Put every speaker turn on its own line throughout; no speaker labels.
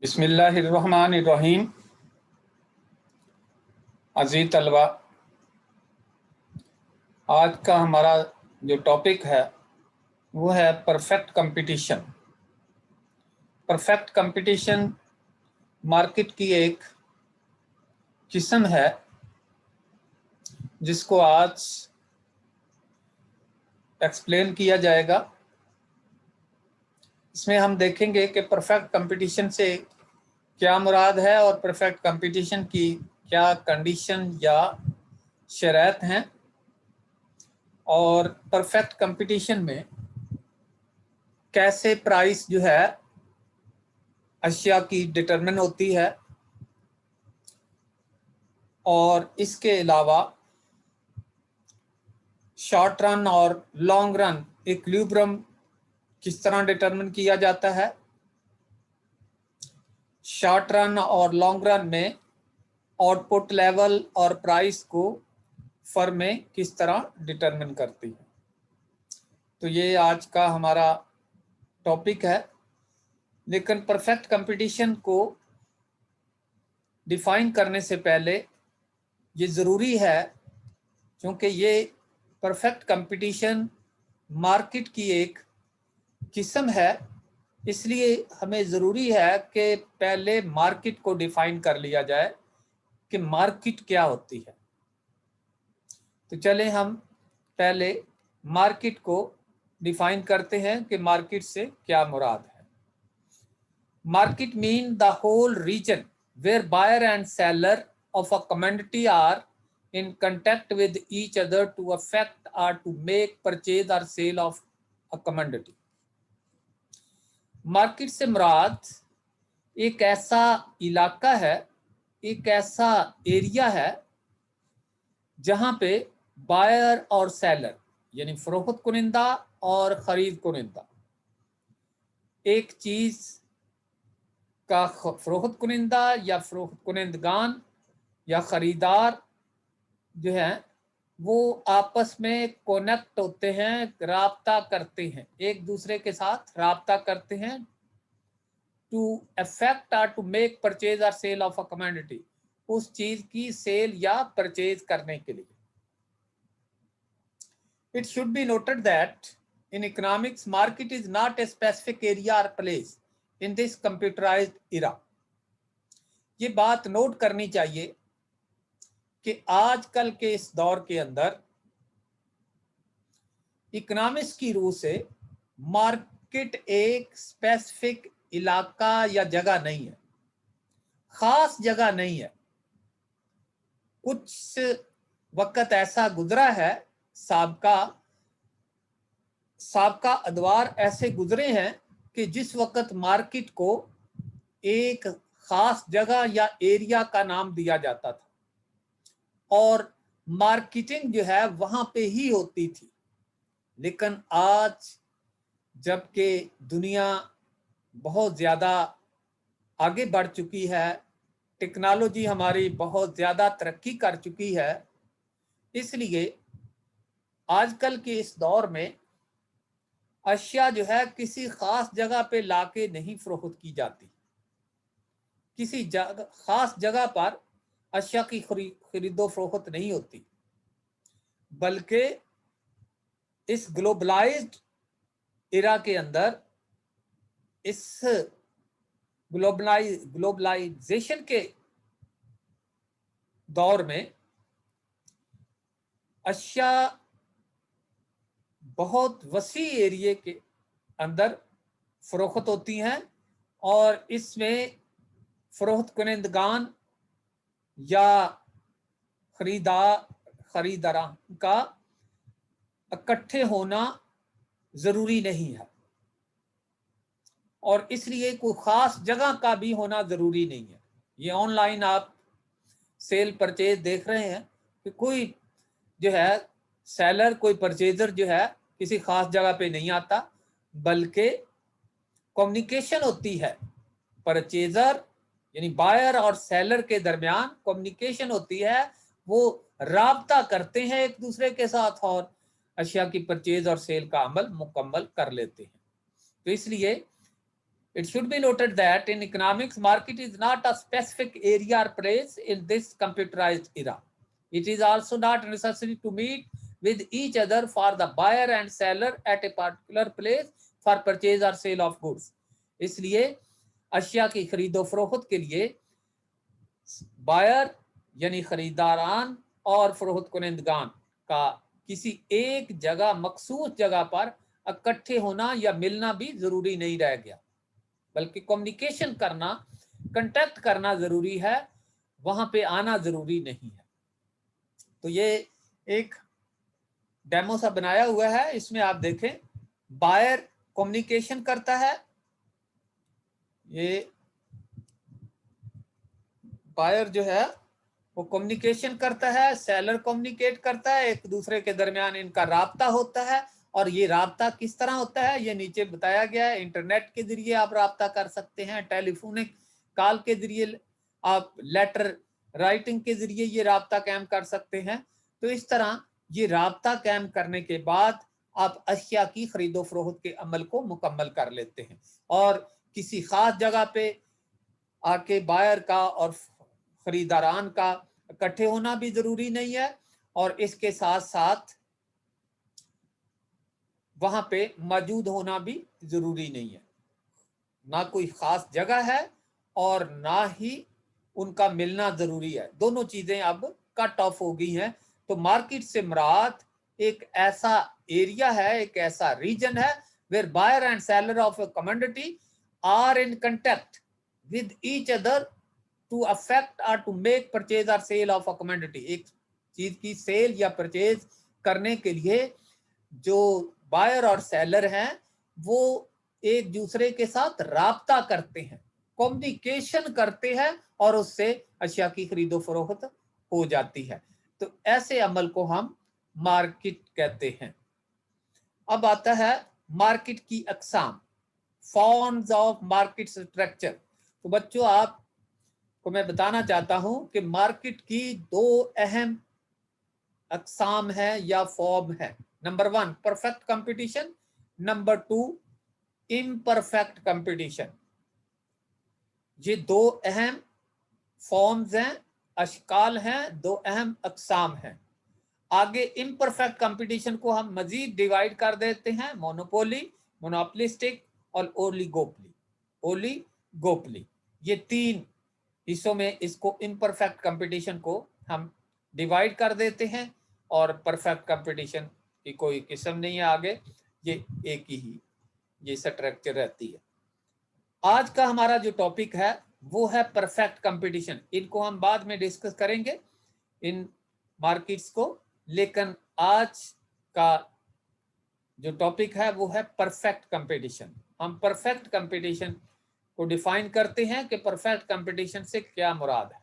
बिस्मिल्लाहिर्रहमानिर्रहीम। अज़ीज़ तलबा, आज का हमारा जो टॉपिक है वो है perfect competition. Perfect competition market की एक किस्म है जिसको आज एक्सप्लेन किया जाएगा। इसमें हम देखेंगे कि परफेक्ट कंपटीशन से क्या मुराद है और परफेक्ट कंपटीशन की क्या कंडीशन या शराइत हैं, और परफेक्ट कंपटीशन में कैसे प्राइस जो है अशिया की डिटरमिन होती है, और इसके अलावा शॉर्ट रन और लॉन्ग रन इक्विलिब्रियम किस तरह डिटरमिन किया जाता है, शॉर्ट रन और लॉन्ग रन में आउटपुट लेवल और प्राइस को फर्में किस तरह डिटरमिन करती है। तो ये आज का हमारा टॉपिक है। लेकिन परफेक्ट कंपटीशन को डिफाइन करने से पहले ये ज़रूरी है, क्योंकि ये परफेक्ट कंपटीशन मार्केट की एक किस्म है, इसलिए हमें ज़रूरी है कि पहले मार्केट को डिफाइन कर लिया जाए कि मार्केट क्या होती है। तो चलें हम पहले मार्केट को डिफाइन करते हैं कि मार्केट से क्या मुराद है। Market mean the whole region where buyer and seller of a commodity are in contact with each other to affect or to make purchase or sale of a commodity. Market से मुराद एक ऐसा इलाका है, एक ऐसा एरिया है जहां पे बायर और सेलर यानी फरोख्त कुनिंदा और खरीद कुनिंदा एक चीज का फरोख्त कुनिंदा या फरोख्त कुनिंदगान या ख़रीदार जो है वो आपस में कनेक्ट होते हैं, राब्ता करते हैं, एक दूसरे के साथ राब्ता करते हैं to affect or to make purchase or sale of a commodity, उस चीज की सेल या परचेज करने के लिए। It should be noted that in economics market is not a specific area और प्लेस इन दिस कंप्यूटराइज्ड इरा। ये बात नोट करनी चाहिए कि आजकल के इस दौर के अंदर इकोनॉमिक्स की रूह से मार्केट एक स्पेसिफिक इलाका या जगह नहीं है, खास जगह नहीं है। कुछ वक्त ऐसा गुजरा है, साबका अदवार ऐसे गुजरे हैं कि जिस वक्त मार्केट को एक खास जगह या एरिया का नाम दिया जाता था और मार्केटिंग जो है वहां पे ही होती थी। लेकिन आज जबकि दुनिया बहुत ज़्यादा आगे बढ़ चुकी है, टेक्नोलॉजी हमारी बहुत ज़्यादा तरक्की कर चुकी है, इसलिए आजकल के इस दौर में अशिया जो है किसी ख़ास जगह पे लाके नहीं फरोख्त की जाती। किसी ख़ास जगह पर अशिया की खरीदो फरोख्त नहीं होती, बल्कि इस ग्लोबलाइज्ड इरा के अंदर, इस ग्लोबलाइजेशन के दौर में अशिया बहुत वसी एरिए के अंदर फरोख्त होती हैं और इसमें फरोख्त कुनिंदगान या खरीदार का इकट्ठे होना ज़रूरी नहीं है, और इसलिए कोई ख़ास जगह का भी होना ज़रूरी नहीं है। ये ऑनलाइन आप सेल परचेज देख रहे हैं कि कोई जो है सेलर, कोई परचेजर जो है किसी ख़ास जगह पे नहीं आता, बल्कि कम्युनिकेशन होती है। परचेजर यानी बायर और सेलर के दरमियान कम्युनिकेशन होती है, वो राब्ता करते हैं एक दूसरे के साथ और अशिया की परचेज और सेल का अमल मुकम्मल कर लेते हैं। तो इसलिए It should be noted that in economics, market is not a specific area or place in this computerized era. It is also not necessary to meet with each other for the buyer and seller at a particular place for purchase or sale of goods. इसलिए अशिया की खरीदो फरोख्त के लिए buyer यानी खरीदारान और फरोख्त कुनंदगान का किसी एक जगह मखसूस जगह पर इकट्ठे होना या मिलना भी जरूरी नहीं रह गया, बल्कि कम्युनिकेशन करना, कांटेक्ट करना जरूरी है, वहां पे आना जरूरी नहीं है। तो ये एक डेमो सा बनाया हुआ है, इसमें आप देखें बायर कम्युनिकेशन करता है, ये बायर जो है वो कम्युनिकेशन करता है, सेलर कम्युनिकेट करता है, एक दूसरे के दरमियान इनका राब्ता होता है। और ये राब्ता किस तरह होता है ये नीचे बताया गया है। इंटरनेट के जरिए आप राब्ता कर सकते हैं, टेलीफोनिक कॉल के जरिए, आप लेटर राइटिंग के जरिए ये राब्ता कायम कर सकते हैं। तो इस तरह ये राब्ता कायम करने के बाद आप अशिया की खरीदो फरोख्त के अमल को मुकम्मल कर लेते हैं। और किसी खास जगह पे आके बायर का और खरीदारान का इकट्ठे होना भी जरूरी नहीं है, और इसके साथ साथ वहां पे मौजूद होना भी जरूरी नहीं है। ना कोई खास जगह है और ना ही उनका मिलना जरूरी है, दोनों चीजें अब कट ऑफ हो गई हैं। तो मार्केट से मुराद एक ऐसा एरिया है, एक ऐसा रीजन है where buyer and seller of a commodity are in contact with each other to affect or to make purchase or sale of a commodity. एक चीज की सेल या परचेज करने के लिए जो बायर और सेलर हैं वो एक दूसरे के साथ राब्ता करते हैं, कम्युनिकेशन करते हैं, और उससे अशिया की खरीदो फरोख्त हो जाती है। तो ऐसे अमल को हम मार्केट कहते हैं। अब आता है मार्केट की अकसाम, फॉर्म्स ऑफ मार्केट स्ट्रक्चर। तो बच्चों आपको मैं बताना चाहता हूं कि मार्केट की दो अहम अकसाम है या फॉर्म है। Number 1 perfect competition, number 2 imperfect competition. ये दो अहम फॉर्म्स हैं, अशकाल हैं, दो अहम अकसाम हैं। आगे इम्परफेक्ट कंपटीशन को हम मजीद डिवाइड कर देते हैं, मोनोपोली, मोनोपोलिस्टिक और ओलिगोपोली। ये 3 हिस्सों में इसको इम्परफेक्ट कंपटीशन को हम डिवाइड कर देते हैं, और परफेक्ट कंपटीशन की कोई किस्म नहीं है आगे, ये एक ही ये स्ट्रक्चर रहती है। आज का हमारा जो टॉपिक है वो है परफेक्ट कंपटीशन। इनको हम बाद में डिस्कस करेंगे इन मार्केट्स को, लेकिन आज का जो टॉपिक है वो है परफेक्ट कंपटीशन। हम परफेक्ट कंपटीशन को डिफाइन करते हैं कि परफेक्ट कंपटीशन से क्या मुराद है।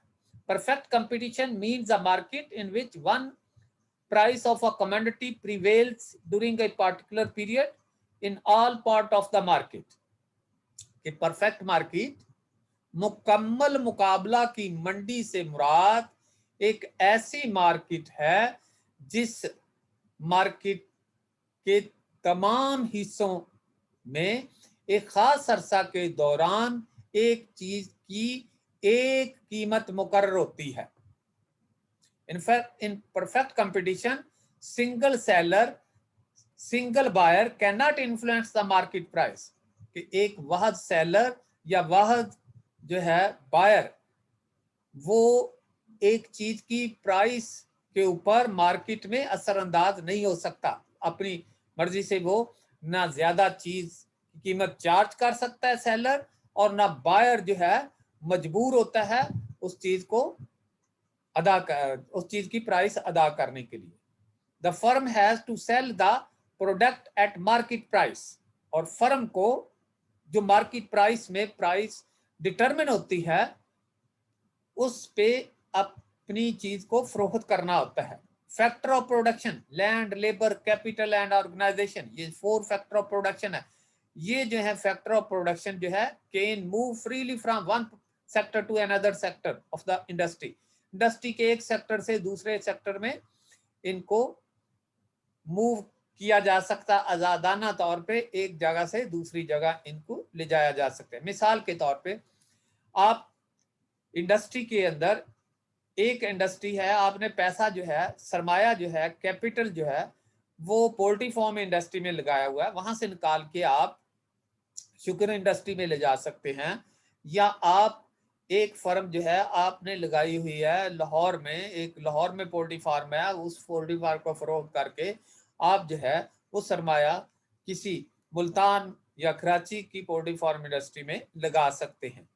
Perfect competition means a market in which one price of a commodity prevails during a particular period in all part of the market। कि परफेक्ट मार्केट, मुकम्मल मुकाबला की मंडी से मुराद एक ऐसी मार्केट है जिस मार्केट के तमाम हिस्सों में एक खास अरसा के दौरान एक चीज की एक कीमत मुकर्रर होती है। In fact, in perfect competition, single seller, single buyer cannot influence the market price। कि एक वाहद सेलर या वाहद जो है बायर, वो एक चीज की प्राइस के ऊपर मार्केट में असरअंदाज नहीं हो सकता। अपनी मर्जी से वो ना ज्यादा चीज की कीमत चार्ज कर सकता है सेलर, और ना बायर जो है मजबूर होता है उस चीज को उस चीज की प्राइस अदा करने के लिए। The firm has to sell the product at market price. और फर्म को जो मार्केट प्राइस में प्राइस डिटरमिन होती है उस पे अपनी चीज को फरोख्त करना होता है। Factor of production, land, labour, capital and organisation, ये 4 फैक्टर ऑफ प्रोडक्शन है। ये जो है फैक्टर ऑफ प्रोडक्शन जो है can move freely from one sector to another sector of the industry. Industry के एक सेक्टर से दूसरे सेक्टर में इनको मूव किया जा सकता आजादाना तौर पे, एक जगह से दूसरी जगह इनको ले जाया जा सकता है। मिसाल के तौर पे आप इंडस्ट्री के अंदर, एक इंडस्ट्री है, आपने पैसा जो है, सरमाया जो है, कैपिटल जो है, वो पोल्ट्री फार्म इंडस्ट्री में लगाया हुआ है, वहां से निकाल के आप शुगर इंडस्ट्री में ले जा सकते हैं। या आप एक फर्म जो है आपने लगाई हुई है लाहौर में, एक लाहौर में पोल्ट्री फार्म है, उस पोल्ट्री फार्म को फरोख्त करके आप जो है वो सरमाया किसी मुल्तान या कराची की पोल्ट्री फार्म इंडस्ट्री में लगा सकते हैं।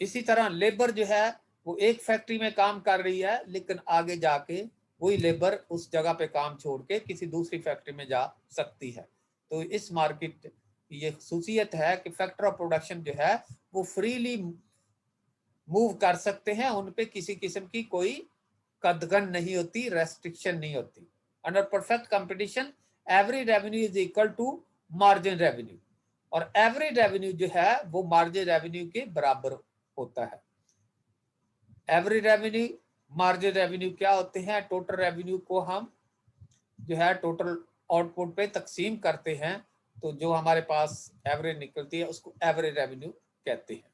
इसी तरह लेबर जो है वो एक फैक्ट्री में काम कर रही है, लेकिन आगे जाके वही लेबर उस जगह पे काम छोड़ के किसी दूसरी फैक्ट्री में जा सकती है। तो इस मार्केट की ये खसूसियत है कि फैक्टर ऑफ प्रोडक्शन जो है वो फ्रीली मूव कर सकते हैं, उन पे किसी किस्म की कोई कदगन नहीं होती, रेस्ट्रिक्शन नहीं होती। Under perfect competition average revenue is equal to margin revenue, और एवरेज रेवेन्यू जो है वो मार्जिन रेवेन्यू के बराबर होता है। एवरेज रेवेन्यू, मार्जिन रेवेन्यू क्या होते हैं? टोटल रेवेन्यू को हम जो है टोटल आउटपुट पे तकसीम करते हैं, तो जो हमारे पास एवरेज निकलती है उसको एवरेज रेवेन्यू कहते हैं।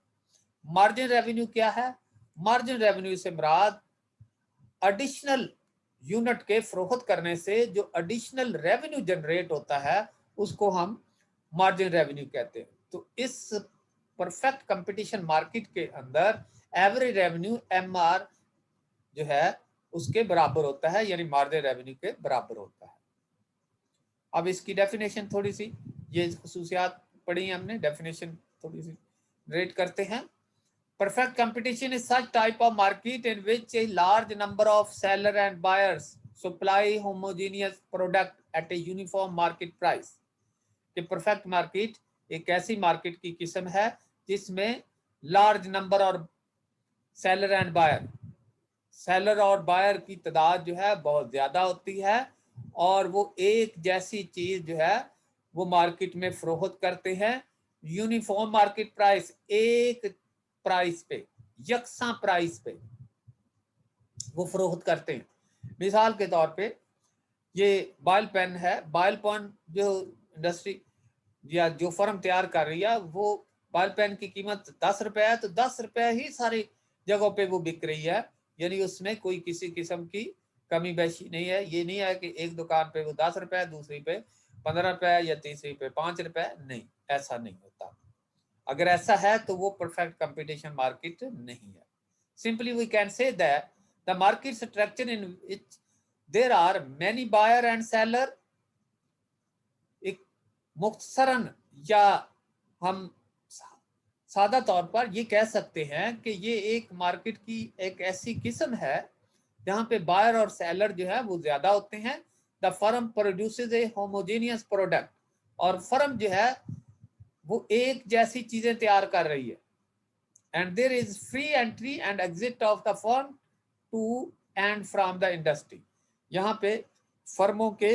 मार्जिन रेवेन्यू क्या है? मार्जिन रेवेन्यू से मुराद एडिशनल यूनिट के फरोख्त करने से जो एडिशनल रेवेन्यू जनरेट होता है उसको हम मार्जिन रेवेन्यू कहते हैं। तो इस परफेक्ट कंपटीशन मार्केट के अंदर एवरेज रेवेन्यू एमआर जो है उसके बराबर होता है, यानी मार्जिन रेवेन्यू के बराबर होता है। अब इसकी डेफिनेशन थोड़ी सी, ये खसूसियात पढ़ी हमने, डेफिनेशन थोड़ी सी रेट करते हैं। Perfect competition is such type of market in which a large number of seller and buyers supply homogeneous product at a uniform market price। कि परफेक्ट मार्केट एक ऐसी मार्केट की किस्म है जिसमें लार्ज नंबर और सेलर एंड बायर, सेलर और buyer की तादाद जो है बहुत ज्यादा होती है, और वो एक जैसी चीज जो है वो मार्केट में फरोख्त करते हैं यूनिफॉर्म मार्केट प्राइस, एक प्राइस पे, यकसा प्राइस पे वो फरोख्त करते हैं। मिसाल के तौर पे ये बॉल पेन है, बॉल पेन जो इंडस्ट्री या जो फर्म तैयार कर रही है वो बॉल पेन की कीमत 10 रुपए है, तो 10 रुपए ही सारी जगहों पे वो बिक रही है, यानी उसमें कोई किसी किस्म की कमी बेशी नहीं है। ये नहीं है कि एक दुकान पे वो 10 रुपए, दूसरी पे 15 रुपए या तीसरी पे 5 रुपए, नहीं, ऐसा नहीं होता। अगर ऐसा है तो वो परफेक्ट कंपटीशन मार्केट नहीं है। Simply we can say that the market structure in which there are many buyer and seller, एक मुख्तसरन या हम सादा तौर पर ये कह सकते हैं कि ये एक मार्केट की एक ऐसी किस्म है जहां पे बायर और सेलर जो है वो ज्यादा होते हैं। The firm produces A homogeneous product, और फर्म जो है वो एक जैसी चीजें तैयार कर रही है। And there is free entry and exit of the firm to and from the industry. यहाँ पे फर्मों के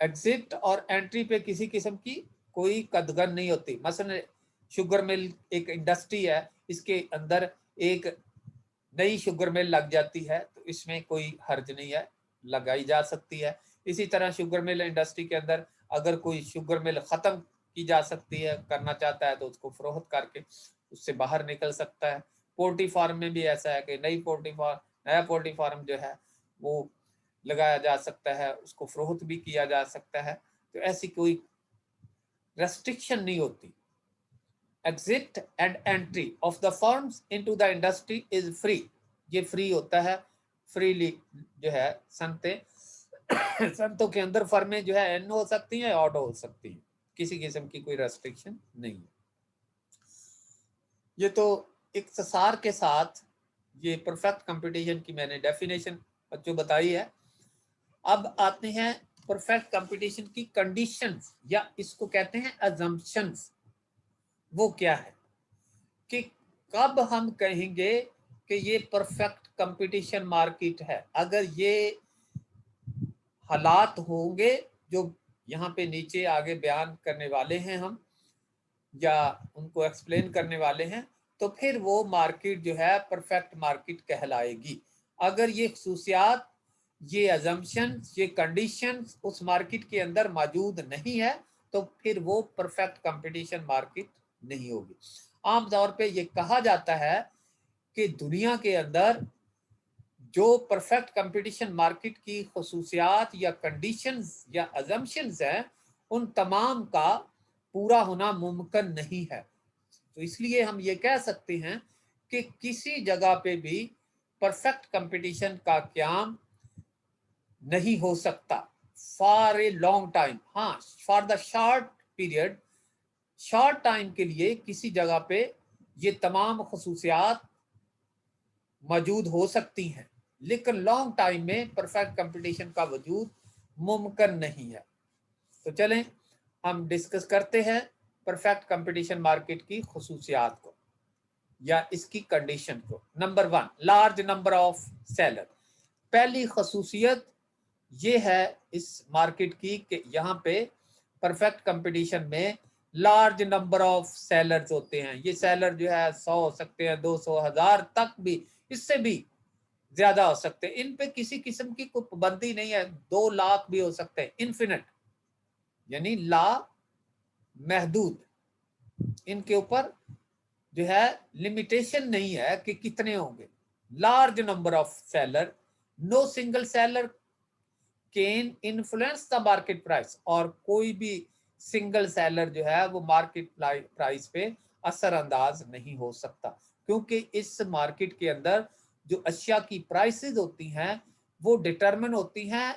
एग्जिट और एंट्री पे किसी किस्म की कोई कदगन नहीं होती। मसलन शुगर मिल एक इंडस्ट्री है, इसके अंदर एक नई शुगर मिल लग जाती है तो इसमें कोई हर्ज नहीं है, लगाई जा सकती है। इसी तरह शुगर मिल इंडस्ट्री के अंदर अगर कोई शुगर मिल खत्म की जा सकती है, करना चाहता है, तो उसको फरोख्त करके उससे बाहर निकल सकता है। पोल्ट्री फार्म में भी ऐसा है कि नया पोल्ट्री फार्म जो है वो लगाया जा सकता है, उसको फरोख्त भी किया जा सकता है। तो ऐसी कोई रेस्ट्रिक्शन नहीं होती। Exit and entry of the firms into the industry is free, ये फ्री होता है, फ्रीली जो है संतों के अंदर फर्में जो है एन हो सकती हैं, ऑड हो सकती हैं, किसी किस्म की कोई रेस्ट्रिक्शन नहीं है। ये तो इख्तिसार के साथ ये परफेक्ट कंपटीशन की मैंने डेफिनेशन बच्चों बताई है। अब आते हैं परफेक्ट कंपटीशन की कंडीशंस, या इसको कहते हैं अजम्पशंस। वो क्या है कि कब हम कहेंगे कि ये परफेक्ट कंपटीशन मार्केट है? अगर ये हालात होंगे जो यहाँ पे नीचे आगे बयान करने वाले हैं हम, या उनको एक्सप्लेन करने वाले हैं, तो फिर वो मार्केट जो है परफेक्ट मार्केट कहलाएगी। अगर ये खसूसियात, ये अजम्पशन, ये कंडीशन उस मार्केट के अंदर मौजूद नहीं है तो फिर वो परफेक्ट कंपटीशन मार्केट नहीं होगी। आमतौर पे ये कहा जाता है कि दुनिया के अंदर जो परफेक्ट कंपटीशन मार्केट की खसूसियात या कंडीशंस या अजम्पशंस हैं, उन तमाम का पूरा होना मुमकिन नहीं है। तो इसलिए हम ये कह सकते हैं कि किसी जगह पे भी परफेक्ट कंपटीशन का क्याम नहीं हो सकता फॉर ए लॉन्ग टाइम। हाँ, for the short period, short time के लिए किसी जगह पे ये तमाम खसूसियात मौजूद हो सकती हैं, लेकिन लॉन्ग टाइम में परफेक्ट कंपटीशन का वजूद मुमकिन नहीं है। तो चलें हम डिस्कस करते हैं परफेक्ट कंपटीशन मार्केट की खसूसियात को या इसकी कंडीशन को। Number 1, large number of seller. पहली खसूसियत ये है इस मार्केट की कि यहाँ पे परफेक्ट कंपटीशन में लार्ज नंबर ऑफ सेलर्स होते हैं। ये सेलर जो है 100 हो सकते हैं, 200, 1000 तक भी, इससे भी ज्यादा हो सकते हैं। इन पे किसी किस्म की कोई पाबंदी नहीं है, 2 लाख भी हो सकते हैं, इन्फिनिट, यानी ला महदूद, इनके ऊपर जो है लिमिटेशन नहीं है कि कितने होंगे। Large number of seller, no single seller can influence the market price. और कोई भी सिंगल सेलर जो है वो मार्केट प्राइस पे असरअंदाज नहीं हो सकता, क्योंकि इस मार्केट के अंदर जो अशिया की प्राइसेस होती हैं वो डिटरमिन होती हैं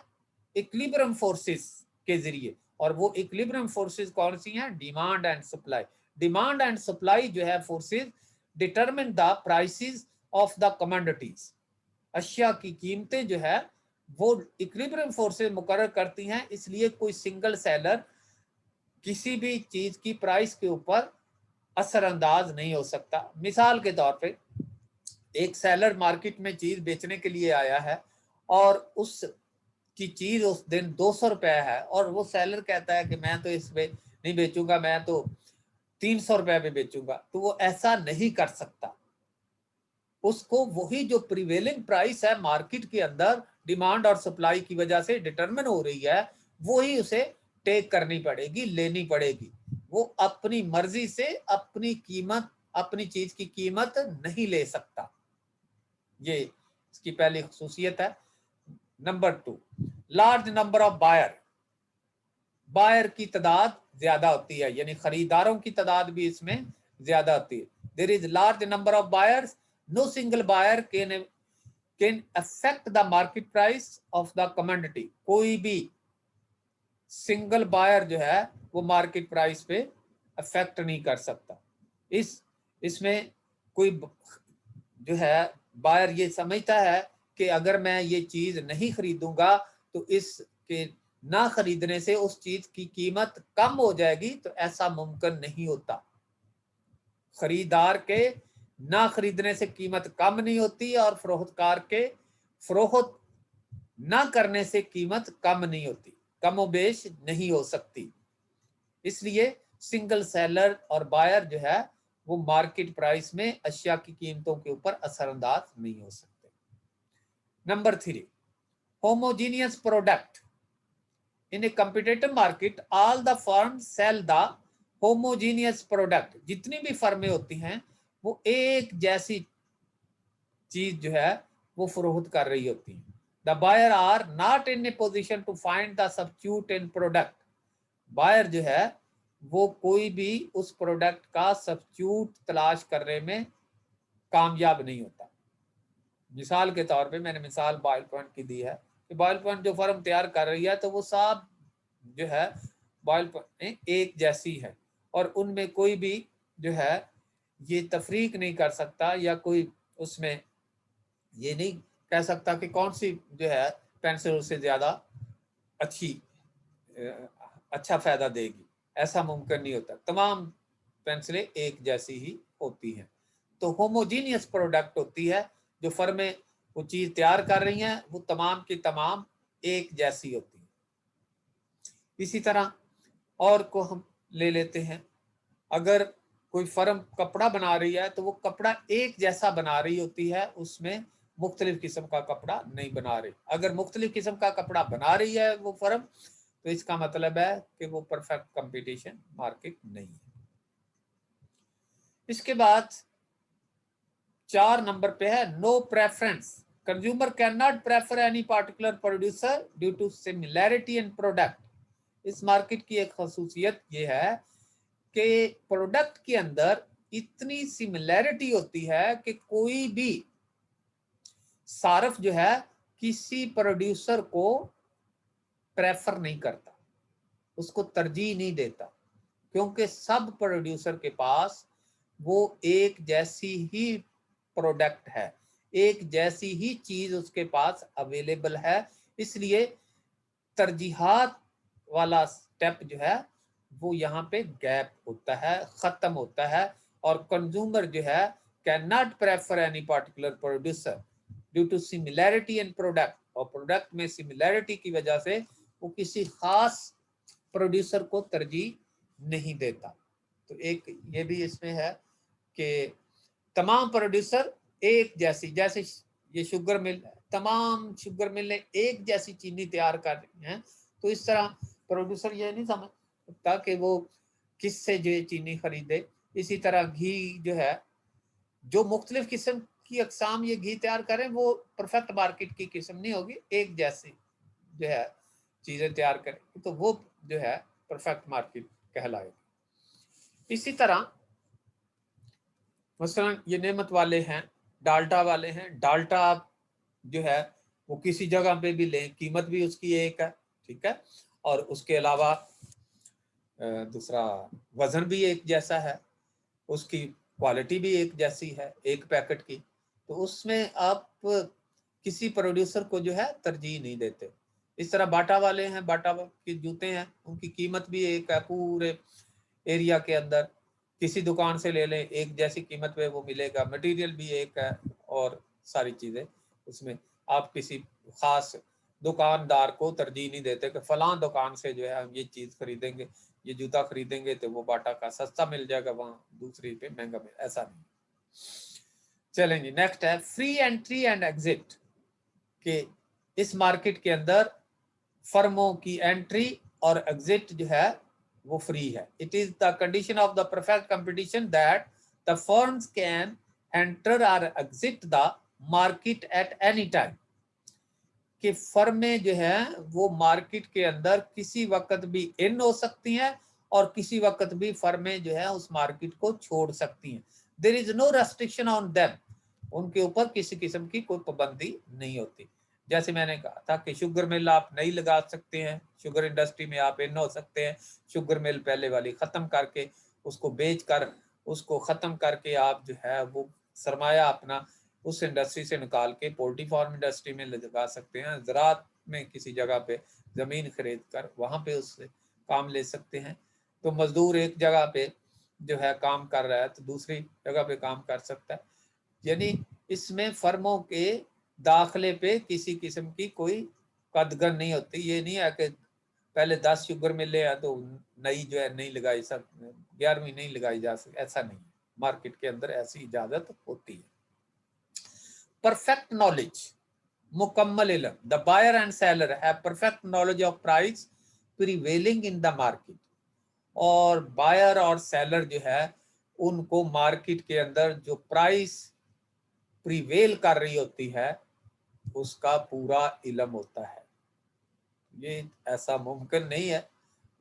इक्विलिब्रियम फोर्सेस के जरिए। और वो इक्विलिब्रियम फोर्सेस कौन सी हैं? Demand and supply. Demand and supply जो है forces determine the prices of the commodities. अशिया की कीमतें जो है वो इक्विलिब्रियम फोर्सेस मुकर्रर करती हैं, इसलिए कोई सिंगल सेलर किसी भी चीज की प्राइस के ऊपर असरअंदाज नहीं हो सकता। मिसाल के तौर पे एक सेलर मार्केट में चीज बेचने के लिए आया है और उस की चीज उस दिन 200 रुपए है और वो सेलर कहता है कि मैं तो इस पे नहीं बेचूंगा, मैं तो 300 रुपए पे बेचूंगा, तो वो ऐसा नहीं कर सकता। उसको वही जो प्रिवेलिंग प्राइस है मार्केट के अंदर डिमांड और सप्लाई की वजह से डिटरमिन हो रही है, वही उसे टेक करनी पड़ेगी, लेनी पड़ेगी। वो अपनी मर्जी से अपनी कीमत, अपनी चीज की कीमत नहीं ले सकता। ये इसकी पहली खसूसियत है। Number 2, large number of buyer. Buyer की तादाद ज्यादा होती है, यानी खरीदारों की तादाद भी इसमें ज्यादा होती है। There is large number of buyers, no single buyer can affect the market price of the commodity. कोई भी सिंगल बायर जो है वो मार्केट प्राइस पे अफेक्ट नहीं कर सकता। इसमें कोई जो है बायर ये समझता है कि अगर मैं ये चीज नहीं खरीदूंगा तो इसके ना खरीदने से उस चीज की कीमत कम हो जाएगी, तो ऐसा मुमकिन नहीं होता। खरीदार के ना खरीदने से कीमत कम नहीं होती और फरोख्तकार के फरोख्त ना करने से कीमत कम नहीं होती, कमोबेश नहीं हो सकती। इसलिए सिंगल सेलर और बायर जो है वो मार्केट प्राइस में अशिया की कीमतों के ऊपर असरअंदाज नहीं हो सकते। Number 3, homogeneous product. In a competitive market all the firm sell the homogeneous product. जितनी भी फर्में होती हैं वो एक जैसी चीज जो है वो फरोख्त कर रही होती हैं। The buyer are not in a position to find the substitute in product. Buyer जो है वो कोई भी उस प्रोडक्ट का सब्स्टिट्यूट तलाश करने में कामयाब नहीं होता। मिसाल के तौर पे मैंने मिसाल बॉयल पॉइंट की दी है कि बॉयल पॉइंट जो फर्म तैयार कर रही है तो वो सब जो है बॉयल पॉइंट एक जैसी है और उनमें कोई भी जो है ये तफरीक नहीं कर सकता या कोई उसमें ये नहीं कह सकता कि कौन सी जो है पेंसिल उससे ज्यादा अच्छा फायदा देगी। ऐसा मुमकिन नहीं होता, तमाम पेंसिलें एक जैसी ही होती हैं। तो होमोजीनियस प्रोडक्ट होती है जो फर्में वो चीज तैयार कर रही हैं वो तमाम की तमाम एक जैसी होती है। इसी तरह और को हम ले लेते हैं, अगर कोई फर्म कपड़ा बना रही है तो वो कपड़ा एक जैसा बना रही होती है, उसमें मुख्तलिफ किस्म का कपड़ा नहीं बना रही। अगर मुख्तलिफ किस्म का कपड़ा बना रही है वो फर्म तो इसका मतलब है कि वो परफेक्ट कंपटीशन मार्केट नहीं है। इसके बाद 4 नंबर पे है no preference. Consumer can not prefer any particular producer due to similarity in product. इस मार्केट की एक खसूसियत ये है कि प्रोडक्ट के अंदर इतनी सिमिलैरिटी होती है कि कोई भी सार्फ जो है किसी प्रोड्यूसर को प्रेफर नहीं करता, उसको तरजीह नहीं देता, क्योंकि सब प्रोड्यूसर के पास वो एक जैसी ही प्रोडक्ट है, एक जैसी ही चीज उसके पास अवेलेबल है। इसलिए तरजीहात वाला स्टेप जो है वो यहाँ पे गैप होता है, खत्म होता है। और कंज्यूमर जो है can not prefer any particular producer due to similarity in product, और प्रोडक्ट में सिमिलैरिटी की वजह से वो किसी खास प्रोड्यूसर को तरजीह नहीं देता। तो एक ये भी इसमें है कि तमाम प्रोड्यूसर एक जैसी, जैसे ये शुगर मिल, तमाम शुगर मिलें एक जैसी चीनी तैयार कर रही हैं, तो इस तरह प्रोड्यूसर ये नहीं समझ सकता कि वो किससे जो चीनी खरीदे। इसी तरह घी जो है, जो मुख्तलिफ किस्म की अकसाम ये घी तैयार करें वो परफेक्ट मार्केट की किस्म नहीं होगी, एक जैसी जो है चीजें तैयार करें तो वो जो है परफेक्ट मार्केट कहलाएगी। इसी तरह मसलन ये नेमत वाले हैं, डाल्टा वाले हैं, डाल्टा जो है वो किसी जगह पे भी लें कीमत भी उसकी एक है, ठीक है, और उसके अलावा दूसरा वजन भी एक जैसा है, उसकी क्वालिटी भी एक जैसी है एक पैकेट की, तो उसमें आप किसी प्रोड्यूसर को जो है तरजीह नहीं देते। इस तरह बाटा वाले हैं, बाटा के जूते हैं, उनकी कीमत भी एक है, पूरे एरिया के अंदर किसी दुकान से ले लें एक जैसी कीमत पे वो मिलेगा, मटेरियल भी एक है और सारी चीज़ें उसमें। आप किसी खास दुकानदार को तरजीह नहीं देते कि फलां दुकान से जो है हम ये चीज़ खरीदेंगे, ये जूता खरीदेंगे तो वो बाटा का सस्ता मिल जाएगा, वहाँ दूसरी पे महंगा मिल, ऐसा नहीं। चलेंगे नेक्स्ट है फ्री एंट्री एंड एग्जिट। कि इस मार्केट के अंदर फर्मों की एंट्री और एग्जिट जो है वो फ्री है। It is the condition of the perfect competition that the firms can enter और exit the market at any time. कि फर्में जो है वो मार्केट के अंदर किसी वक्त भी इन हो सकती हैं और किसी वक्त भी फर्में जो है उस मार्केट को छोड़ सकती हैं। There is no restriction on them, उनके ऊपर किसी किस्म की कोई पाबंदी नहीं होती। जैसे मैंने कहा था कि शुगर मिल आप नहीं लगा सकते हैं, शुगर इंडस्ट्री में आप इन हो सकते हैं, शुगर मिल पहले वाली ख़त्म करके उसको बेच कर उसको ख़त्म करके आप जो है वो सरमाया अपना उस इंडस्ट्री से निकाल के पोल्ट्री फार्म इंडस्ट्री में लगा सकते हैं, ज़राअत में किसी जगह पे ज़मीन खरीद कर वहाँ पे उससे काम ले सकते हैं। तो मज़दूर एक जगह पे जो है काम कर रहा है तो दूसरी जगह पे काम कर सकता है। यानी इसमें फर्मों के दाखिले पे किसी किस्म की कोई कदगन नहीं होती। ये नहीं है कि पहले 10 शुगर मिले हैं तो नई जो है नहीं लगाई, सब 11वीं नहीं लगाई जा सकती, ऐसा नहीं। मार्केट के अंदर ऐसी इजाज़त होती है। परफेक्ट नॉलेज, मुकम्मल इल्म। The buyer and seller have perfect knowledge of price prevailing in the market. और बायर और सेलर जो है उनको मार्केट के अंदर जो प्राइस प्रिवेल कर रही होती है उसका पूरा इल्म होता है। ये ऐसा मुमकिन नहीं है,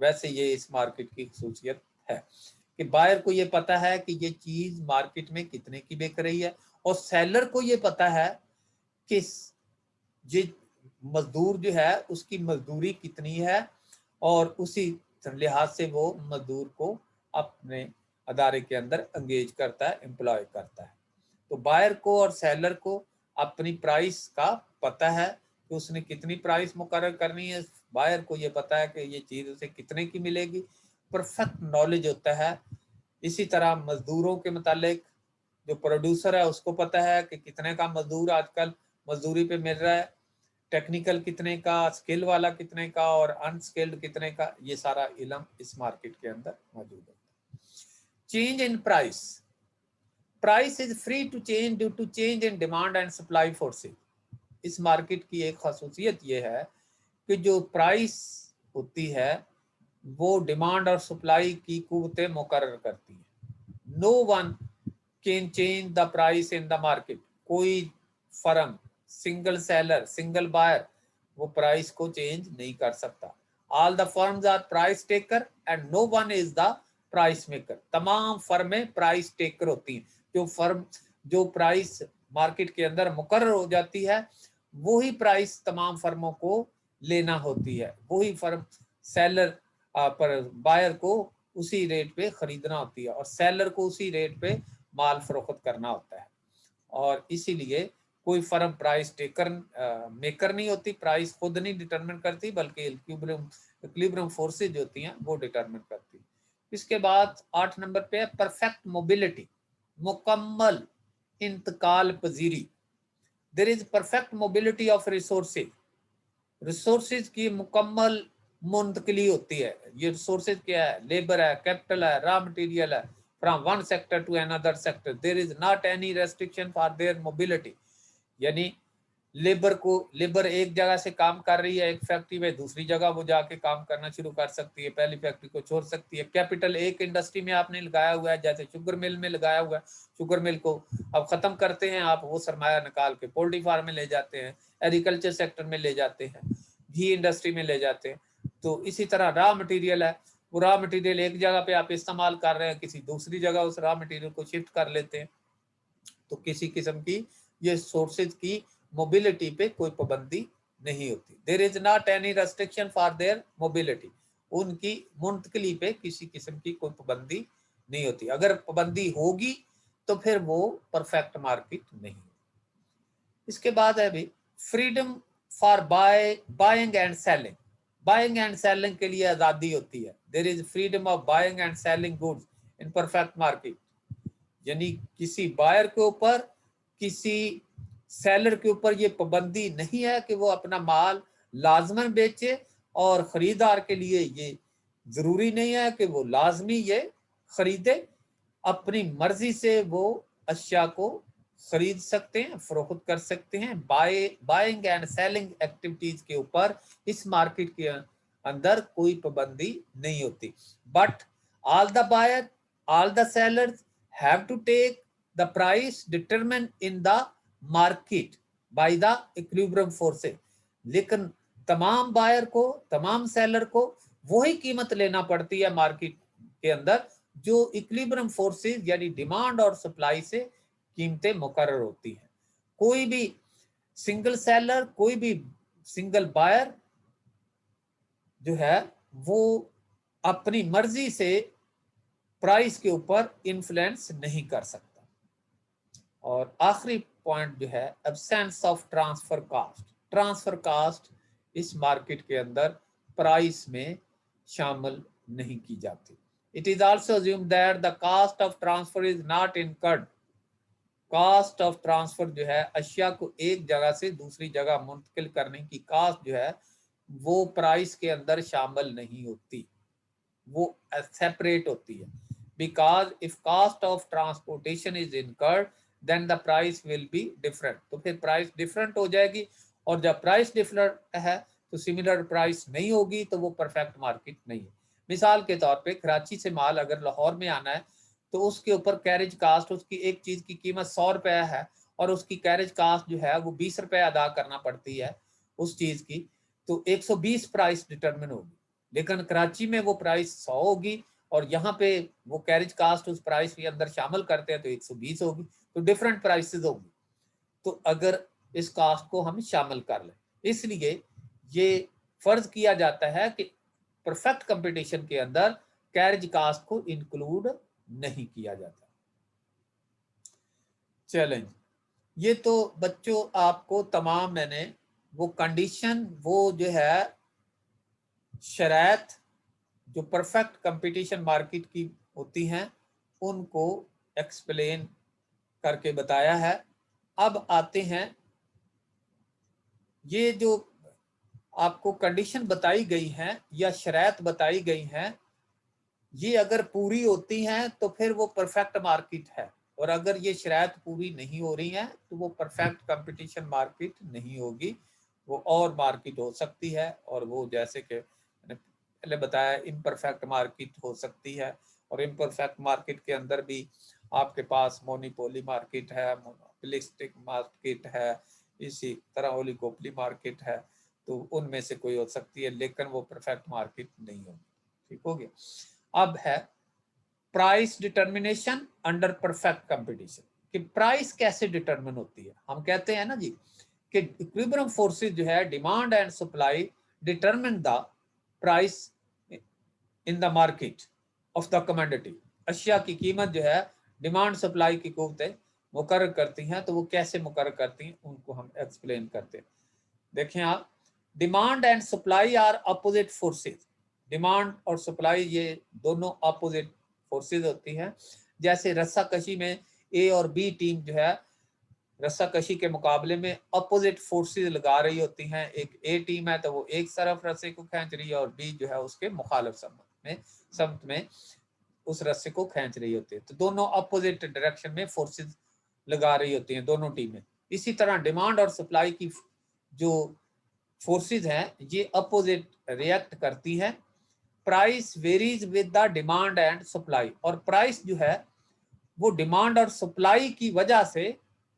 वैसे ये इस मार्केट की खसूसियत है कि बायर को ये पता है कि ये चीज़ मार्केट में कितने की बिक रही है, और सेलर को ये पता है कि ये मजदूर जो है उसकी मजदूरी कितनी है, और उसी लिहाज से वो मजदूर को अपने अदारे के अंदर एंगेज करता है, एम्प्लॉय करता है। तो बायर को और सेलर को अपनी प्राइस का पता है कि उसने कितनी प्राइस मुकर्रर करनी है, बायर को ये पता है कि ये चीज़ उसे कितने की मिलेगी, परफेक्ट नॉलेज होता है। इसी तरह मजदूरों के मुतालिक जो प्रोड्यूसर है उसको पता है कि कितने का मजदूर आजकल मजदूरी पे मिल रहा है, टेक्निकल कितने का, स्किल वाला कितने का और अनस्किल्ड कितने का, ये सारा इल्म इस मार्केट के अंदर मौजूद है। Change in price, price is free to change due to change in demand and supply forces. इस मार्केट की एक खासियत ये है कि जो प्राइस होती है वो डिमांड और सप्लाई की कुव्वतें मुकर्रर करती है। No one can change the price in the market. कोई firm, single seller, single buyer वो प्राइस को चेंज नहीं कर सकता। All the firms are price taker and no one is the price maker. तमाम फर्में प्राइस टेकर होती हैं। जो प्राइस मार्केट के अंदर मुकर्रर हो जाती है वही प्राइस तमाम फर्मों को लेना होती है। वही फर्म सेलर पर बायर को उसी रेट पे खरीदना होती है और सेलर को उसी रेट पे माल फरोख्त करना होता है। और इसीलिए कोई फर्म प्राइस टेकर मेकर नहीं होती, प्राइस खुद नहीं डिटरमिन करती, बल्कि इक्विलिब्रियम फोर्सेज होती हैं वो डिटरमिन करती। इसके बाद 8 नंबर पे है परफेक्ट मोबिलिटी, मुकम्मल इंतकाल पजीरी। There is perfect mobility of resources. Resources की मुकम्मल मुंतकली होती है। ये रिसोर्सेज क्या है? लेबर है, कैपिटल है, रॉ मटेरियल है, from one sector to another sector. There is not any restriction for their mobility. यानी लेबर एक जगह से काम कर रही है एक फैक्ट्री में, दूसरी जगह वो जाके काम करना शुरू कर सकती है, पहली फैक्ट्री को छोड़ सकती है। कैपिटल एक इंडस्ट्री में आपने लगाया हुआ है, जैसे शुगर मिल में लगाया हुआ है, शुगर मिल को अब खत्म करते हैं आप, वो सरमाया निकाल के पोल्ट्री फार्म में ले जाते हैं, एग्रीकल्चर सेक्टर में ले जाते हैं, घी इंडस्ट्री में ले जाते हैं। तो इसी तरह रॉ मटेरियल है, वो रॉ मटेरियल एक जगह पे आप इस्तेमाल कर रहे हैं, किसी दूसरी जगह उस रॉ मटेरियल को शिफ्ट कर लेते हैं। तो किसी किस्म की ये सोर्सेज की मोबिलिटी पे कोई पाबंदी नहीं होती। There is not any restriction for their mobility. उनकी मुंतकली पे किसी किस्म की कोई पाबंदी नहीं होती। अगर पाबंदी होगी तो फिर वो परफेक्ट मार्केट नहीं। इसके बाद है भी freedom for buying and selling. Buying and selling के लिए आज़ादी होती है। There is freedom of buying and selling goods in perfect market. यानी किसी बायर के ऊपर, किसी सेलर के ऊपर ये पाबंदी नहीं है कि वो अपना माल लाजमन बेचे, और खरीदार के लिए ये जरूरी नहीं है कि वो लाजमी ये खरीदे। अपनी मर्जी से वो अशिया को खरीद सकते हैं, फरोख्त कर सकते हैं। बाइंग एंड सेलिंग एक्टिविटीज के ऊपर इस मार्केट के अंदर कोई पाबंदी नहीं होती। But all the buyer, all the sellers have to take the price determined in the market by the equilibrium forces। लेकिन तमाम बायर को, तमाम सेलर को वही कीमत लेना पड़ती है मार्केट के अंदर जो इक्विलिब्रियम फोर्सेस यानी डिमांड और सप्लाई से कीमतें मुकर्रर होती हैं। कोई भी सिंगल सेलर, कोई भी सिंगल बायर जो है वो अपनी मर्जी से प्राइस के ऊपर इन्फ्लुएंस नहीं कर सकता। और आखिरी पॉइंट जो है absence of transfer cost. Transfer cost इस मार्केट के अंदर प्राइस में शामिल नहीं की जाती। It is also assumed that the cost of transfer is not incurred. Cost of transfer जो है अशिया को एक जगह से दूसरी जगह मुंतकिल करने की कास्ट जो है वो प्राइस के अंदर शामिल नहीं होती, वो सेपरेट होती है। Because if cost of transportation is incurred, then the price will be different। तो फिर प्राइस डिफरेंट हो जाएगी, और जब प्राइस डिफरेंट है तो सिमिलर प्राइस नहीं होगी, तो वो परफेक्ट मार्केट नहीं है। मिसाल के तौर पे कराची से माल अगर लाहौर में आना है तो उसके ऊपर कैरेज कास्ट, उसकी एक चीज की कीमत 100 रुपया है और उसकी कैरेज कास्ट जो है वो 20 रुपये अदा करना पड़ती है उस चीज की, तो 120 प्राइस डिटरमिन होगी। लेकिन कराची में वो प्राइस 100 होगी और यहाँ पे वो कैरेज कास्ट उस प्राइस के अंदर शामिल करते हैं तो 120 होगी, तो डिफरेंट प्राइसेस होगी। तो अगर इस कास्ट को हम शामिल कर लें, इसलिए ये फर्ज किया जाता है कि परफेक्ट कंपटीशन के अंदर कैरेज कास्ट को इंक्लूड नहीं किया जाता। चलें, ये तो बच्चों आपको तमाम मैंने वो कंडीशन, वो जो है शराइत जो परफेक्ट कंपटीशन मार्केट की होती हैं उनको एक्सप्लेन करके बताया है। अब आते हैं, ये जो आपको कंडीशन बताई गई हैं या शराइत बताई गई हैं, ये अगर पूरी होती हैं तो फिर वो परफेक्ट मार्केट है, और अगर ये शराइत पूरी नहीं हो रही हैं तो वो परफेक्ट कंपटीशन मार्केट नहीं होगी, वो और मार्केट हो सकती है। और वो जैसे कि पहले बताया इम्परफेक्ट मार्केट हो सकती है, और इम्परफेक्ट मार्केट के अंदर भी आपके पास मोनोपोली मार्केट है, मोनोपोलिस्टिक मार्केट है, इसी तरह ओलिगोपोली मार्केट है, तो उनमें से कोई हो सकती है, लेकिन वो परफेक्ट मार्केट नहीं होगी। ठीक हो गया। अब है price determination under perfect competition, कि प्राइस कैसे डिटरमिन होती है। हम कहते हैं ना जी कि इक्विलिब्रियम फोर्सेस जो है, demand and supply determine the price in the market of the commodity. अशिया की कीमत जो है डिमांड सप्लाई की कुव्वतें मुकर्रर करती हैं, तो वो कैसे मुकर्रर करती हैं उनको हम एक्सप्लेन करते हैं। देखें आप, demand and supply are opposite forces. Demand और सप्लाई ये दोनों अपोजिट फोर्सेस होती हैं। जैसे रस्साकशी में ए और बी टीम जो है रस्साकशी के मुकाबले में अपोजिट फोर्सेस लगा रही होती हैं। एक ए टीम है तो वो एक तरफ रस्से को खींच रही है, और बी जो है उसके मुखालिफ समत में उस रस्से को खींच रही होती है। तो दोनों अपोजिट डायरेक्शन में फोर्सेस लगा रही होती हैं दोनों टीमें। इसी तरह डिमांड और सप्लाई की जो फोर्सेस हैं ये अपोजिट रिएक्ट करती हैं। Price varies with the demand and supply, और प्राइस जो है वो डिमांड और सप्लाई की वजह से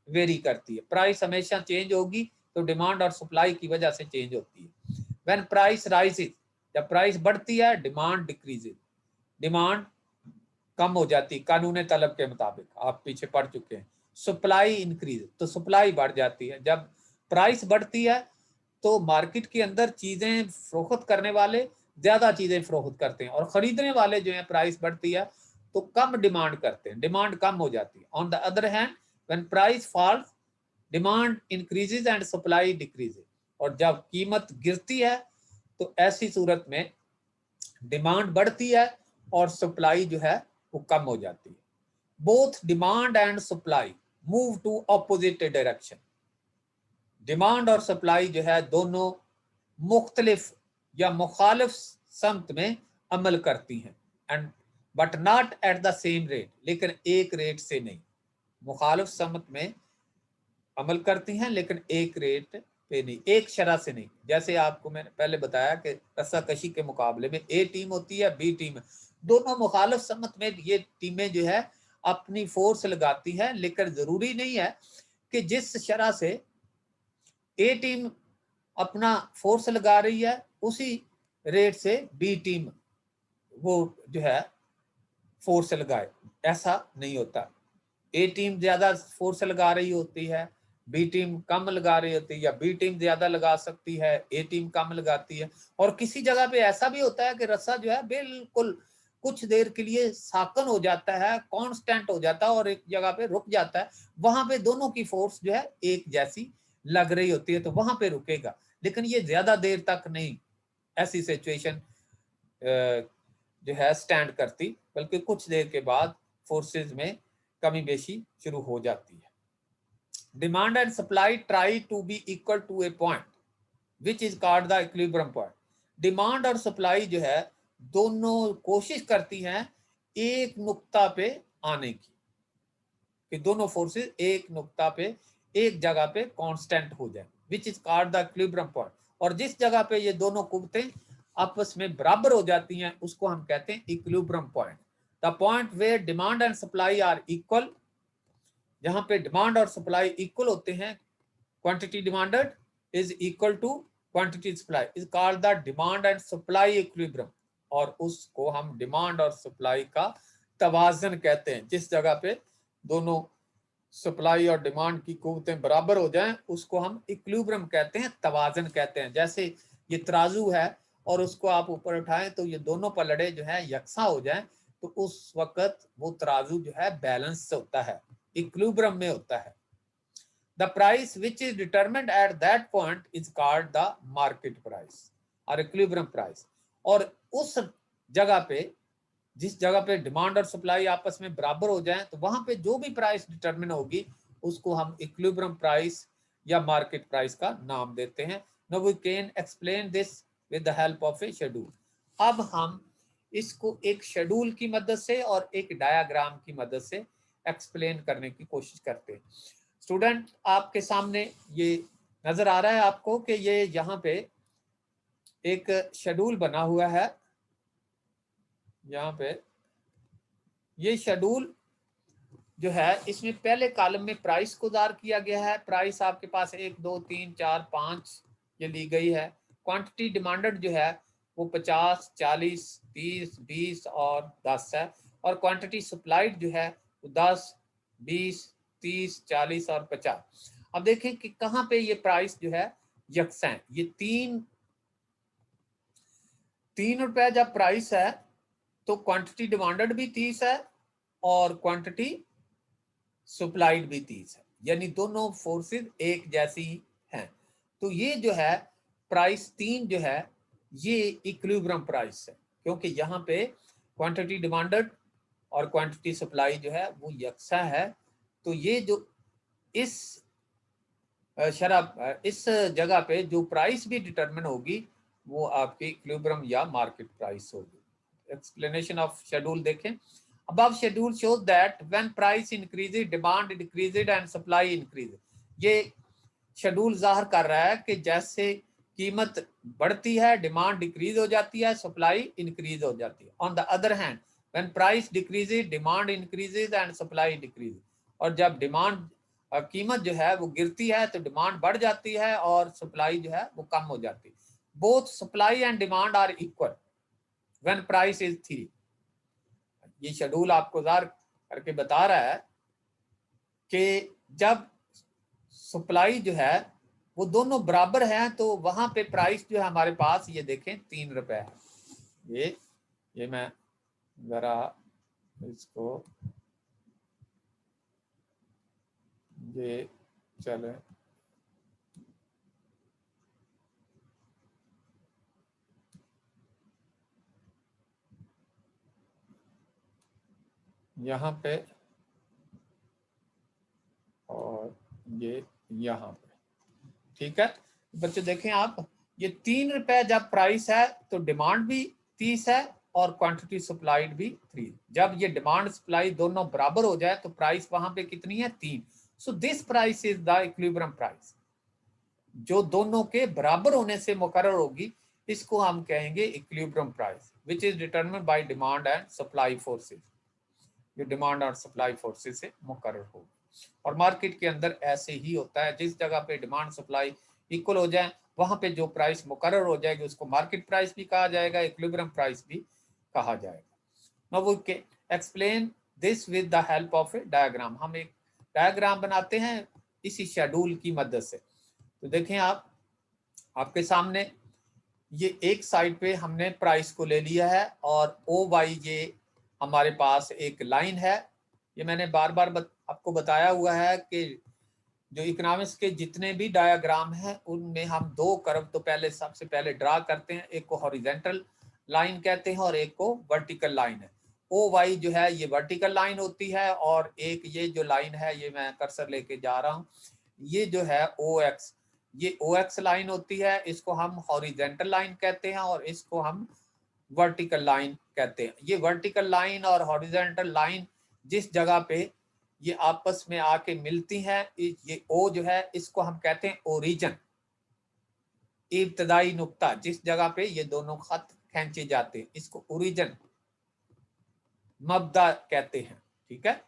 वेरी करती है। प्राइस हमेशा चेंज होगी तो डिमांड और सप्लाई की वजह से चेंज होती है। व्हेन प्राइस राइजेस, जब प्राइस बढ़ती है, डिमांड डिक्रीजेस, डिमांड कम हो जाती है कानून तलब के मुताबिक, आप पीछे पढ़ चुके हैं। सप्लाई इंक्रीज, तो सप्लाई बढ़ जाती है। जब प्राइस बढ़ती है तो मार्केट के अंदर चीजें फरोख्त करने वाले ज्यादा चीजें फरोख्त करते हैं, और खरीदने वाले जो है प्राइस बढ़ती है तो कम डिमांड करते हैं, डिमांड कम हो जाती है। On the other hand when price falls, demand increases and supply decreases, और जब कीमत गिरती है तो ऐसी सूरत में डिमांड बढ़ती है और सप्लाई जो है वो कम हो जाती है। Both demand and supply move to opposite direction. Demand और सप्लाई जो है दोनों मुख्तलिफ या मुखालिफ समत में अमल करती हैं, and but not at the same rate, लेकिन एक रेट से नहीं। मुखालिफ समत में अमल करती हैं लेकिन एक रेट पे नहीं, एक शरह से नहीं। जैसे आपको मैंने पहले बताया कि रस्साकशी के मुकाबले में ए टीम होती है, बी टीम, दोनों मुखालिफ समत में ये टीमें जो है अपनी फोर्स लगाती है, लेकिन जरूरी नहीं है कि जिस शरह से ए टीम अपना फोर्स लगा रही है उसी रेट से बी टीम वो जो है फोर्स लगाए, ऐसा नहीं होता। ए टीम ज्यादा फोर्स लगा रही होती है, बी टीम कम लगा रही होती है, या बी टीम ज्यादा लगा सकती है, ए टीम कम लगाती है। और किसी जगह पे ऐसा भी होता है कि रस्सा जो है बिल्कुल कुछ देर के लिए साकन हो जाता है, कांस्टेंट हो जाता है, और एक जगह पे रुक जाता है। वहां पे दोनों की फोर्स जो है एक जैसी लग रही होती है, तो वहां पे रुकेगा, लेकिन ये ज्यादा देर तक नहीं ऐसी सिचुएशन जो है स्टैंड करती, बल्कि कुछ देर के बाद फोर्सेस में कमी बेशी शुरू हो जाती है। Demand and supply try to be equal to a point which is called the equilibrium point. Demand और सप्लाई जो है दोनों कोशिश करती हैं एक नुक्ता पे आने की, कि दोनों फोर्सेस एक नुक्ता पे एक जगह पे कांस्टेंट हो जाए, विच is called the equilibrium point. और जिस जगह पे ये दोनों कुव्वतें आपस में बराबर हो जाती हैं उसको हम कहते हैं equilibrium point. The point where demand and supply are equal, जहां पे डिमांड और सप्लाई इक्वल होते हैं, quantity demanded is equal to quantity supply, is called the demand and supply equilibrium. और उसको हम डिमांड और सप्लाई का तवाजन कहते हैं। जिस जगह पे दोनों सप्लाई और डिमांड की कुव्वतें बराबर हो जाएं उसको हम इक्विलिब्रियम कहते हैं, तवाजन कहते हैं। जैसे ये तराजू है और उसको आप ऊपर उठाएं तो ये दोनों पलड़े जो है यकसा हो जाएं, तो उस वक्त वो तराजू जो है बैलेंस होता है, इक्विलिब्रियम में होता है। The price which is determined at that point is called the market price or equilibrium price। और उस जगह पे जिस जगह पे डिमांड और सप्लाई आपस में बराबर हो जाएं तो वहां पे जो भी प्राइस डिटरमिन होगी उसको हम इक्विलिब्रियम प्राइस या मार्केट प्राइस का नाम देते हैं। Now we can explain this with the help of a schedule। अब हम इसको एक शेड्यूल की मदद से और एक डायग्राम की मदद से एक्सप्लेन करने की कोशिश करते हैं। स्टूडेंट, आपके सामने ये नजर आ रहा है आपको कि ये यहाँ पे एक शेड्यूल बना हुआ है यहाँ पे ये शेड्यूल जो है इसमें पहले कॉलम में प्राइस को दार किया गया है। प्राइस आपके पास 1 2 3 4 5 ये ली गई है। क्वांटिटी डिमांडेड जो है वो 50 40 30 20 और 10 है। और क्वांटिटी सप्लाइड जो है वो 10 20 30 40 और 50। अब देखें कि कहाँ पे ये प्राइस जो है यकसा है। ये तीन रुपए जब प्राइस है तो क्वांटिटी डिमांडेड भी 30 है और क्वांटिटी सप्लाइड भी 30 है, यानी दोनों फोर्सेस एक जैसी हैं। तो ये जो है प्राइस 3 जो है ये इक्विलिब्रियम प्राइस है, क्योंकि यहाँ पे क्वांटिटी डिमांडेड और क्वांटिटी सप्लाई जो है वो यकसा है। तो ये जो इस इस जगह पे जो प्राइस भी डिटरमिन होगी वो आपकी इक्विलिब्रियम या मार्केट प्राइस होगी। एक्सप्लेनेशन ऑफ शेड्यूल देखें। Above schedule shows that when price increases, demand decreases and supply increases. ये शेड्यूल जाहिर कर रहा है कि जैसे कीमत बढ़ती है डिमांड डिक्रीज हो जाती है, सप्लाई इंक्रीज हो जाती है। On the other hand when price decreases demand increases and supply decrease. और जब डिमांड कीमत जो है वो गिरती है तो डिमांड बढ़ जाती है और सप्लाई जो है वो कम हो जाती है। Both supply and demand are equal when price is 3। ये शेड्यूल आपको जार करके बता रहा है कि जब सप्लाई जो है वो दोनों बराबर हैं तो वहां पे प्राइस जो है हमारे पास ये देखें 3 रुपए है। ये मैं जरा इसको ये चले यहाँ पे और ये यहाँ पे, ठीक है बच्चों। देखें आप, ये 3 रुपए जब प्राइस है तो डिमांड भी 30 है और क्वांटिटी सप्लाइड भी 3। जब ये डिमांड सप्लाई दोनों बराबर हो जाए तो प्राइस वहां पे कितनी है 3। So this price is the equilibrium price. जो दोनों के बराबर होने से मुकर्रर होगी इसको हम कहेंगे equilibrium price, which is determined bye demand and supply forces. जो डिमांड और सप्लाई फोर्सेस से मुकर्रर होगी। और मार्केट के अंदर ऐसे ही होता है, जिस जगह पे डिमांड सप्लाई इक्वल हो जाए वहां पे जो प्राइस मुकर्रर हो जाएगी उसको मार्केट प्राइस भी कहा जाएगा, इक्विलिब्रियम प्राइस भी कहा जाएगा। Now we explain this with the help of a diagram. हम एक डायग्राम बनाते हैं इसी शेड्यूल की मदद से। तो देखें आप, आपके सामने ये एक साइड पे हमने प्राइस को ले लिया है और ओ वाई ये हमारे पास एक लाइन है। ये मैंने बार बार आपको बताया हुआ है कि जो इकोनॉमिक्स के जितने भी डायग्राम हैं उनमें हम दो कर्व तो पहले सबसे पहले ड्रा करते हैं। एक को हॉरिजेंटल लाइन कहते हैं और एक को वर्टिकल लाइन है। ओ वाई जो है ये वर्टिकल लाइन होती है और एक ये जो लाइन है ये मैं कर्सर लेके जा रहा हूँ, ये जो है ओ एक्स, ये ओ एक्स लाइन होती है। इसको हम हॉरिजेंटल लाइन कहते हैं और इसको हम वर्टिकल लाइन कहते हैं। ये वर्टिकल लाइन और हॉरिजॉन्टल लाइन जिस जगह पे ये आपस में आके मिलती हैं, ये ओ जो है इसको हम कहते हैं ओरिजिन, इब्तदाई नुक्ता। जिस जगह पे ये दोनों खत खींचे जाते हैं इसको ओरिजिन मबदा कहते हैं, ठीक है।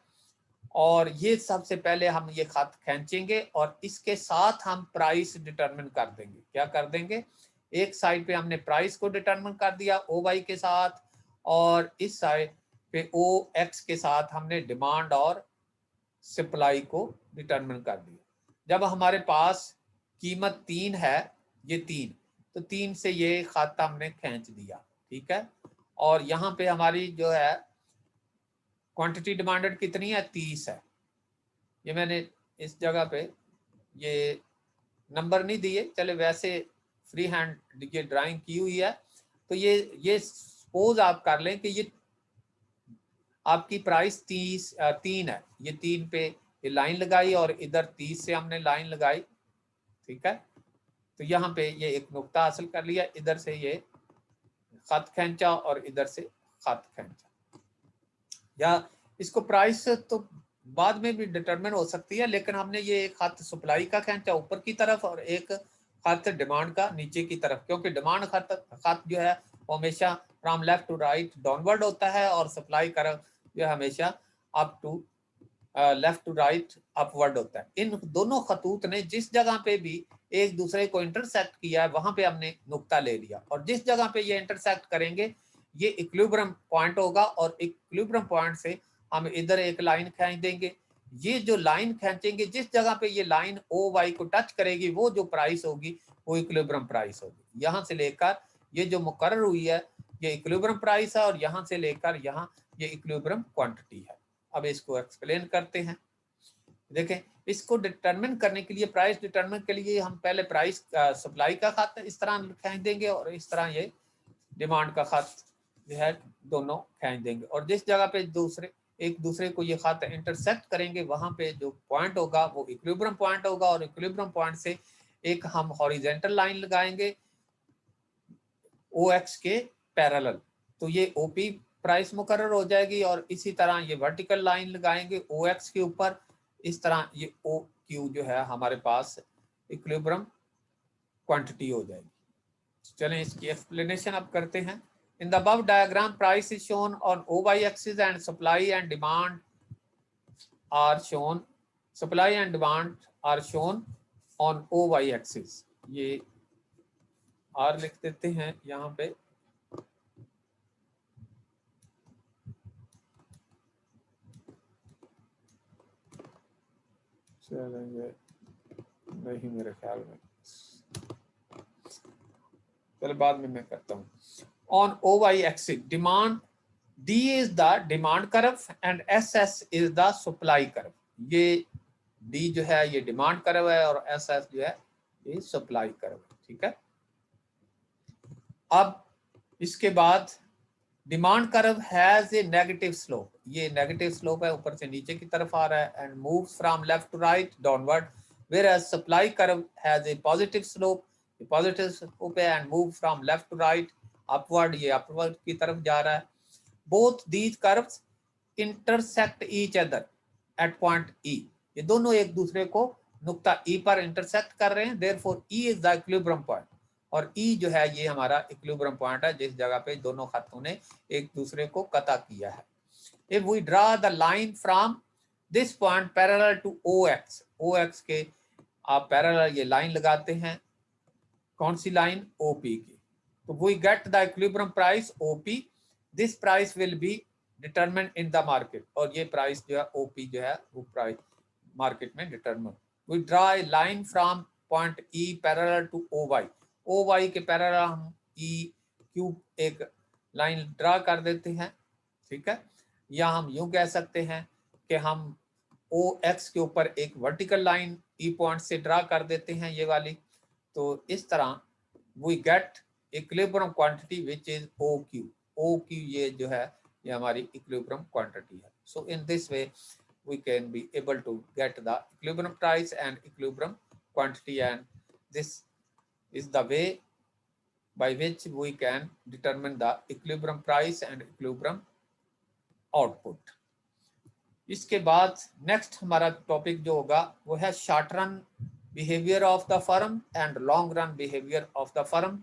और ये सबसे पहले हम ये खत खींचेंगे और इसके साथ हम प्राइस डिटरमिन कर देंगे। क्या कर देंगे, एक साइड पे हमने प्राइस को डिटरमिन कर दिया ओ वाई के साथ और इस साइड पे ओ एक्स के साथ हमने डिमांड और सप्लाई को डिटरमिन कर दिया। जब हमारे पास कीमत 3 है, ये 3, तो 3 से ये खाता हमने खींच दिया, ठीक है। और यहाँ पे हमारी जो है क्वांटिटी डिमांडेड कितनी है 30 है। ये मैंने इस जगह पे ये नंबर नहीं दिए, चले वैसे फ्री हैंड ये ड्राइंग की हुई है। तो ये सपोज आप कर लें कि ये आपकी प्राइस 3 है। ये 3 पे ये लाइन लगाई और इधर 30 से हमने लाइन लगाई, ठीक है। तो यहाँ पे ये एक नुक्ता हासिल कर लिया, इधर से ये खत खींचा और इधर से खत खींचा। या इसको प्राइस तो बाद में भी डिटरमिन हो सकती है, लेकिन हमने ये एक खत सप्लाई का खींचा ऊपर की तरफ और एक खत डिमांड का नीचे की तरफ, क्योंकि डिमांड खत जो है वो हमेशा from left to right downward होता है और सप्लाई कर्व जो हमेशा up to left to right upward होता है। इन दोनों खतूत ने जिस जगह पे भी एक दूसरे को इंटरसेक्ट किया है वहां पे हमने नुक्ता ले लिया, और जिस जगह पे ये इंटरसेक्ट करेंगे ये इक्विलिब्रियम पॉइंट होगा, और इक्विलिब्रियम पॉइंट से हम इधर एक लाइन खींच देंगे। ये जो लाइन खींचेंगे जिस जगह पे ये लाइन ओ वाई को टच करेगी वो जो प्राइस होगी वो इक्विलिब्रियम प्राइस होगी। यहाँ से लेकर ये जो मुकर्रर हुई है ये इक्विलिब्रियम प्राइस है, और यहाँ से लेकर यहाँ ये इक्विलिब्रियम क्वांटिटी है। अब इसको एक्सप्लेन करते हैं। देखें, इसको डिटरमिन करने के लिए, प्राइस डिटरमिन के लिए हम पहले प्राइस सप्लाई का खत इस तरह खींच देंगे, और इस तरह ये डिमांड का खत जो है दोनों खींच देंगे, और जिस जगह पे एक दूसरे को ये खत इंटरसेक्ट करेंगे वहां पे जो पॉइंट होगा वो इक्विलिब्रियम पॉइंट होगा, और इक्विलिब्रियम पॉइंट से एक हम हॉरिजेंटल लाइन लगाएंगे ओ एक्स के पैरेलल, तो ये ओपी प्राइस मुकर्रर हो जाएगी, और इसी तरह ये वर्टिकल लाइन लगाएंगे ओ एक्स के ऊपर, इस तरह ये ओ क्यू जो है हमारे पास इक्विलिब्रियम क्वांटिटी हो जाएगी। चलें इसकी एक्सप्लेनेशन अब करते हैं। In the above diagram price is shown on O Y axis and supply and demand are shown on O Y axis. ये आर लिख देते हैं यहाँ पे, चलेंगे नहीं मेरे ख्याल में, चलो बाद में मैं करता हूँ। On O Y axis demand D is the demand curve and S S is the supply curve. ये डी जो है ये डिमांड कर्व है और एस एस जो है ये सप्लाई कर्व है, ठीक है। अब इसके बाद demand curve has a negative slope, ये नेगेटिव स्लोप है, ऊपर से नीचे की तरफ आ रहा है, and moves from left to right downward, whereas supply curve has a positive slope, and move from left to right upward, ये upward की तरफ जा रहा है। both these curves intersect each other at point E, ये दोनों एक दूसरे को नुक्ता E पर इंटरसेक्ट कर रहे हैं, therefore E is the equilibrium point, और E जो है ये हमारा इक्विलिब्रियम पॉइंट है जिस जगह पे दोनों खतों ने एक दूसरे को कता किया है। If we draw the line from this point parallel to OX के आप पैरेलल ये लाइन लगाते हैं, कौन सी लाइन, OP की, तो we get the equilibrium price OP, this price will be determined in the market, और ये प्राइस जो है OP जो है वो प्राइस मार्केट में determine. We draw a line from point E parallel to OY के पैरेलल हम EQ एक लाइन ड्रा कर देते हैं, ठीक है। या हम यूं कह सकते हैं कि हम OX के ऊपर एक वर्टिकल लाइन E पॉइंट से ड्रा कर देते हैं ये वाली, तो इस तरह we get equilibrium quantity which is OQ ये जो है ये हमारी equilibrium quantity है। So in this way we can be able to get the equilibrium price and equilibrium quantity, and this is the way by which we can determine the equilibrium price and equilibrium output. इसके बाद next हमारा topic जो होगा वो है short run behaviour of the firm and long run behaviour of the firm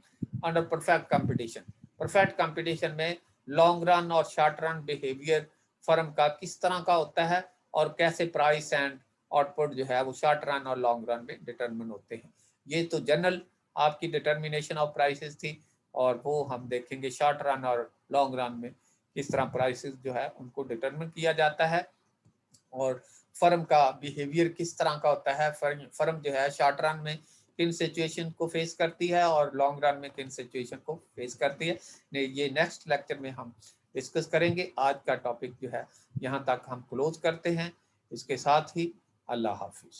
under perfect competition. Perfect competition में long run और short run behaviour firm का किस तरह का होता है और कैसे प्राइस एंड आउटपुट जो है वो शॉर्ट रन और लॉन्ग रन में डिटरमिन होते हैं। ये तो जनरल आपकी डिटर्मिनेशन ऑफ प्राइसेस थी, और वो हम देखेंगे शॉर्ट रन और लॉन्ग रन में किस तरह प्राइसेस जो है उनको डिटरमिन किया जाता है, और फर्म का बिहेवियर किस तरह का होता है, फर्म जो है शॉर्ट रन में किन सिचुएशन को फेस करती है और लॉन्ग रन में किन सिचुएशन को फेस करती है। ये नेक्स्ट लेक्चर में हम डिस्कस करेंगे। आज का टॉपिक जो है यहाँ तक हम क्लोज करते हैं। इसके साथ ही अल्लाह हाफिज।